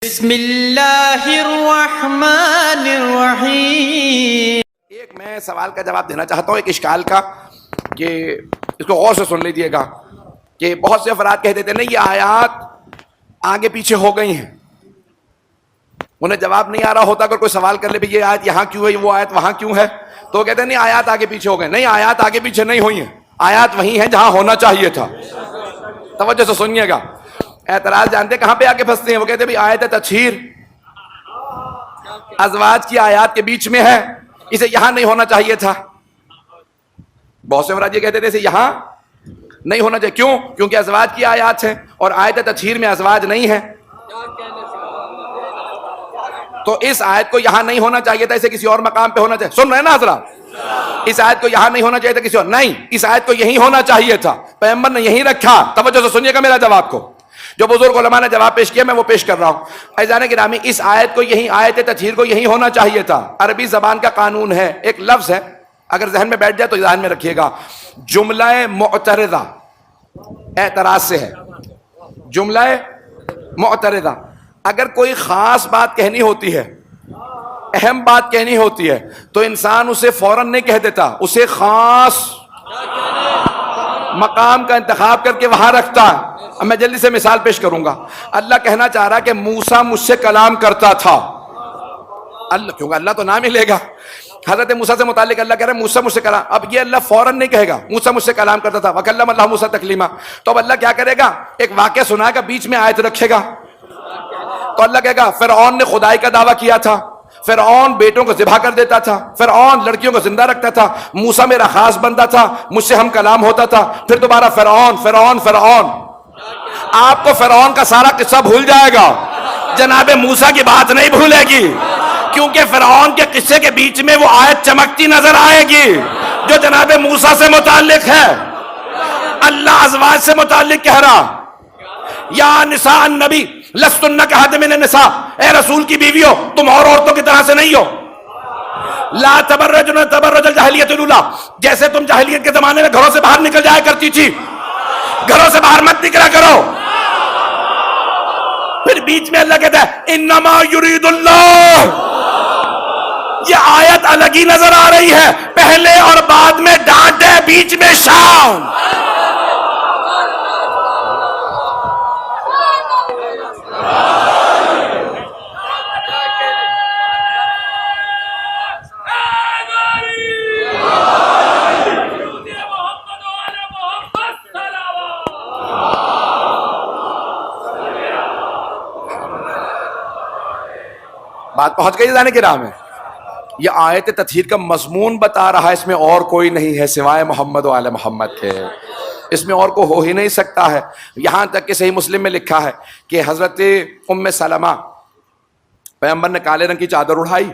بسم اللہ الرحمن الرحیم۔ ایک میں سوال کا جواب دینا چاہتا ہوں، ایک اشکال کا، کہ اس کو غور سے سن لیجیے گا کہ بہت سے افراد کہہ دیتے ہیں نہیں یہ آیات آگے پیچھے ہو گئی ہیں، انہیں جواب نہیں آ رہا ہوتا، اگر کوئی سوال کر لے بھی یہ آیت یہاں کیوں ہے، وہ آیت وہاں کیوں ہے، تو وہ کہتے ہیں نہیں آیات آگے پیچھے ہو گئے۔ نہیں، آیات آگے پیچھے نہیں ہوئی ہیں، آیات وہیں ہیں جہاں ہونا چاہیے تھا۔ توجہ سے سنیے گا، اعتراض جانتے کہاں پہ آ کے پھنستے ہیں؟ وہ کہتے ہیں بھی آیت تطہیر ازواج کی آیات کے بیچ میں ہے، اسے یہاں نہیں ہونا چاہیے تھا۔ بہت سے افراد یہ کہتے تھے اسے یہاں نہیں ہونا چاہیے، کیوں؟ کیونکہ ازواج کی آیات ہیں اور آیت تطہیر میں ازواج نہیں ہے، تو اس آیت کو یہاں نہیں ہونا چاہیے تھا، اسے کسی اور مقام پہ ہونا چاہیے۔ سن رہے ہیں نا حضرات؟ اس آیت کو یہاں نہیں ہونا چاہیے تھا کسی اور، نہیں، اس آیت کو یہی ہونا چاہیے تھا، پیغمبر نے یہی رکھا۔ توجہ سے سنیے گا میرا جواب کو، جو بزرگ علماء نے جواب پیش کیا میں وہ پیش کر رہا ہوں۔ عزیزان گرامی، اس آیت کو یہی، آیت تطہیر کو یہی ہونا چاہیے تھا۔ عربی زبان کا قانون ہے، ایک لفظ ہے، اگر ذہن میں بیٹھ جائے تو ذہن میں رکھیے گا، جملہ معترضہ اعتراض سے ہے۔ جملہ معترضہ، اگر کوئی خاص بات کہنی ہوتی ہے، اہم بات کہنی ہوتی ہے، تو انسان اسے فوراً نہیں کہہ دیتا، اسے خاص مقام کا انتخاب کر کے وہاں رکھتا ہے۔ اب میں جلدی سے مثال پیش کروں گا۔ اللہ کہنا چاہ رہا کہ موسیٰ مجھ سے کلام کرتا تھا، اللہ، کیونکہ اللہ تو نام ہی لے گا۔ حضرت موسیٰ سے متعلق اللہ کہہ رہا ہے موسیٰ مجھ سے کلام، اب یہ اللہ فوراً نہیں کہے گا موسیٰ مجھ سے کلام کرتا تھا، وَكَلَّمَ اللَّهُ موسیٰ تَكْلِيمًا، تو اب اللہ کیا کرے گا؟ ایک واقعہ سنائے گا، بیچ میں آیت رکھے گا، تو اللہ کہے گا فرعون نے خدائی کا دعویٰ کیا تھا، فرعون بیٹوں کو ذبح کر دیتا تھا، فرعون لڑکیوں کو زندہ رکھتا تھا، موسیٰ میرا خاص بندہ تھا، مجھ سے ہم کلام ہوتا تھا، پھر دوبارہ فرعون فرعون فرعون، آپ کو فرعون کا سارا قصہ بھول جائے گا، جناب موسیٰ کی بات نہیں بھولے گی، کیونکہ فرعون کے قصے کے بیچ میں وہ آیت چمکتی نظر آئے گی جو جناب موسیٰ سے متعلق ہے۔ اللہ ازواج سے متعلق کہہ رہا یا نساء النبی لستن کأحد من النساء، اے رسول کی بیویوں تم اور عورتوں کی طرح سے نہیں ہو، لا تبرجن تبرج الجاہلیۃ الاولیٰ، جیسے تم جاہلیت کے زمانے میں گھروں سے باہر نکل جایا کرتی تھی، گھروں سے باہر مت نکلا کرو۔ پھر بیچ میں اللہ کہتا ہے انما یرید اللہ، یہ آیت الگ ہی نظر آ رہی ہے، پہلے اور بعد میں ڈانٹ ہے، بیچ میں شان۔ بات پہنچ گئی جانے کی راہ میں؟ یہ آیت تطہیر کا مضمون بتا رہا ہے، اس میں اور کوئی نہیں ہے سوائے محمد و آل محمد کے، اس میں اور کو ہو ہی نہیں سکتا ہے۔ یہاں تک کہ صحیح مسلم میں لکھا ہے کہ حضرت ام سلمہ، پیغمبر نے کالے رنگ کی چادر اڑائی،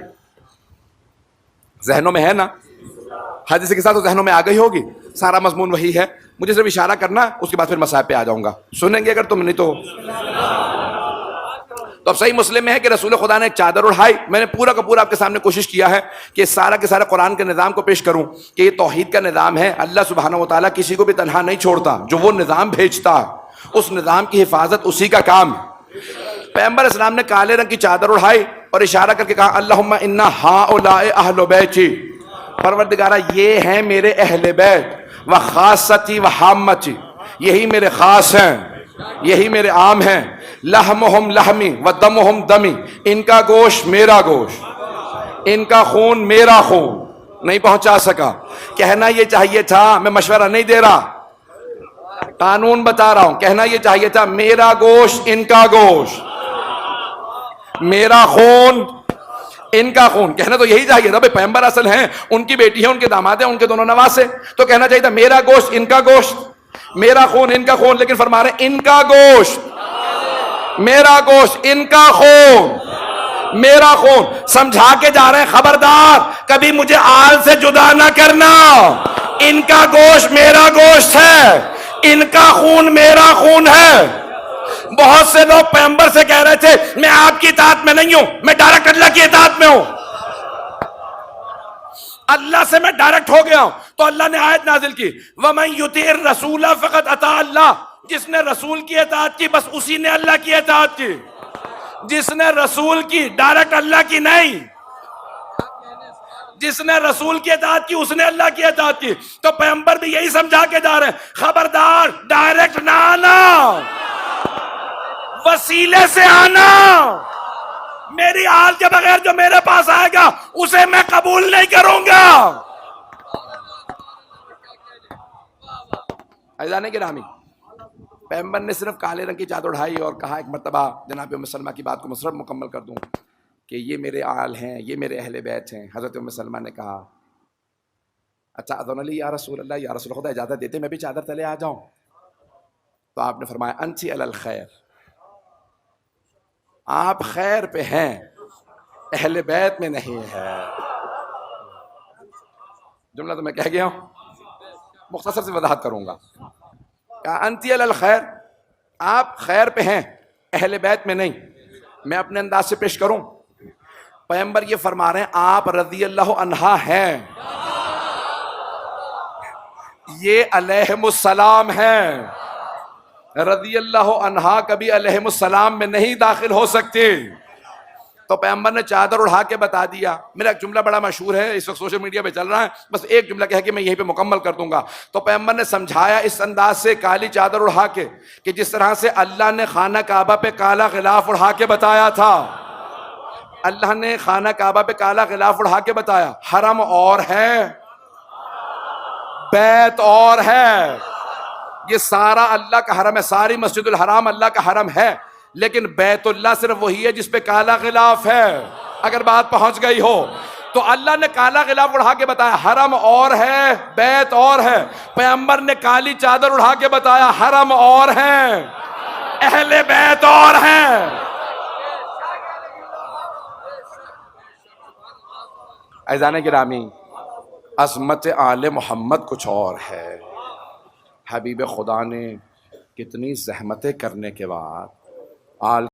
ذہنوں میں ہے نا، حدیث کے ساتھ تو ذہنوں میں آ گئی ہوگی، سارا مضمون وہی ہے، مجھے صرف اشارہ کرنا، اس کے بعد پھر مسائل پہ آ جاؤں گا، سنیں گے اگر تم نہیں تو۔ تو اب صحیح مسلم میں ہے کہ رسول خدا نے ایک چادر اڑائی۔ میں نے پورا کا پورا آپ کے سامنے کوشش کیا ہے کہ سارا کے سارا قرآن کے نظام کو پیش کروں کہ یہ توحید کا نظام ہے، اللہ سبحانہ و تعالیٰ کسی کو بھی تنہا نہیں چھوڑتا، جو وہ نظام بھیجتا اس نظام کی حفاظت اسی کا کام ہے۔ پیغمبر اسلام نے کالے رنگ کی چادر اڑائی اور اشارہ کر کے کہا اللہم انا ہؤلاء اہل بیتی، پروردگارہ یہ ہیں میرے اہل بیت، و خاصتی و حامتی، یہی میرے خاص ہیں، یہی میرے عام ہیں، لحمہم لحمی و دمہم دمی، ان کا گوشت میرا گوشت، ان کا خون میرا خون۔ نہیں پہنچا سکا، کہنا یہ چاہیے تھا، میں مشورہ نہیں دے رہا، قانون بتا رہا ہوں، کہنا یہ چاہیے تھا میرا گوشت ان کا گوشت، میرا خون ان کا خون، کہنا تو یہی چاہیے تھا، بھئی پیغمبر اصل ہیں، ان کی بیٹی ہیں، ان کے داماد ہیں، ان کے دونوں نواسے، تو کہنا چاہیے تھا میرا گوشت ان کا گوشت، میرا خون ان کا خون، لیکن فرما رہے ان کا گوشت میرا گوشت، ان کا خون میرا خون، سمجھا کے جا رہے ہیں خبردار کبھی مجھے آل سے جدا نہ کرنا، ان کا گوشت میرا گوشت ہے، ان کا خون میرا خون ہے۔ بہت سے لوگ پیغمبر سے کہہ رہے تھے میں آپ کی اطاعت میں نہیں ہوں، میں ڈائریکٹ اللہ کی اطاعت میں ہوں، اللہ سے میں ڈائریکٹ ہو گیا ہوں، تو اللہ نے آیت نازل کی وَمَن يُطِعِ الرَّسُولَ فَقَدْ أَطَاعَ اللَّهَ، جس نے رسول کی اطاعت کی بس اسی نے اللہ کی اطاعت کی۔ جس نے رسول کی ڈائریکٹ اللہ کی نہیں، جس نے رسول کی اطاعت کی اس نے اللہ کی اطاعت کی. تو پیغمبر بھی یہی سمجھا کے جا رہے ہیں، خبردار ڈائریکٹ نہ آنا، وسیلے سے آنا. میری آل کے بغیر جو میرے پاس آئے گا اسے میں قبول نہیں کروں گا. عزیزان گرامی، پیغمبر نے صرف کالے رنگ کی چادر اڑائی اور کہا ایک مرتبہ جناب ام سلمہ کی بات کو مصرف مکمل کر دوں کہ یہ میرے آل ہیں، یہ میرے اہل بیت ہیں. حضرت ام سلمہ نے کہا اچھا اذن لی یا رسول اللہ، یا رسول خدا اجازت دیتے میں بھی چادر تلے آ جاؤں؟ تو آپ نے فرمایا انتی علی الخیر، آپ خیر پہ ہیں، اہل بیت میں نہیں ہے. جملہ تو میں کہہ گیا ہوں، مختصر سے وضاحت کروں گا. انتی علی الخیر، آپ خیر پہ ہیں، اہل بیت میں نہیں. میں اپنے انداز سے پیش کروں، پیغمبر یہ فرما رہے ہیں آپ رضی اللہ عنہا ہیں، یہ علیہم السلام ہیں. رضی اللہ عنہا کبھی علیہم السلام میں نہیں داخل ہو سکتے. تو پیغمبر نے چادر اڑا کے بتا دیا. میرا ایک جملہ بڑا مشہور ہے، اس وقت سوشل میڈیا پہ چل رہا ہے، بس ایک جملہ کہہ کے میں یہیں پہ مکمل کر دوں گا. تو پیغمبر نے سمجھایا اس انداز سے کالی چادر اڑا کے کہ جس طرح سے اللہ نے خانہ کعبہ پہ کالا غلاف اڑا کے بتایا تھا، اللہ نے خانہ کعبہ پہ کالا غلاف اڑا کے بتایا. حرم اور ہے، بیت اور ہے، یہ سارا اللہ کا حرم ہے، ساری مسجد الحرام اللہ کا حرم ہے، لیکن بیت اللہ صرف وہی ہے جس پہ کالا غلاف ہے. اگر بات پہنچ گئی ہو تو اللہ نے کالا غلاف اڑا کے بتایا حرم اور ہے، بیت اور ہے. پیغمبر نے کالی چادر اڑا کے بتایا حرم اور ہے، اہل بیت اور ہیں. عزیزان گرامی، عظمت آل محمد کچھ اور ہے. حبیب خدا نے کتنی زحمتیں کرنے کے بعد آل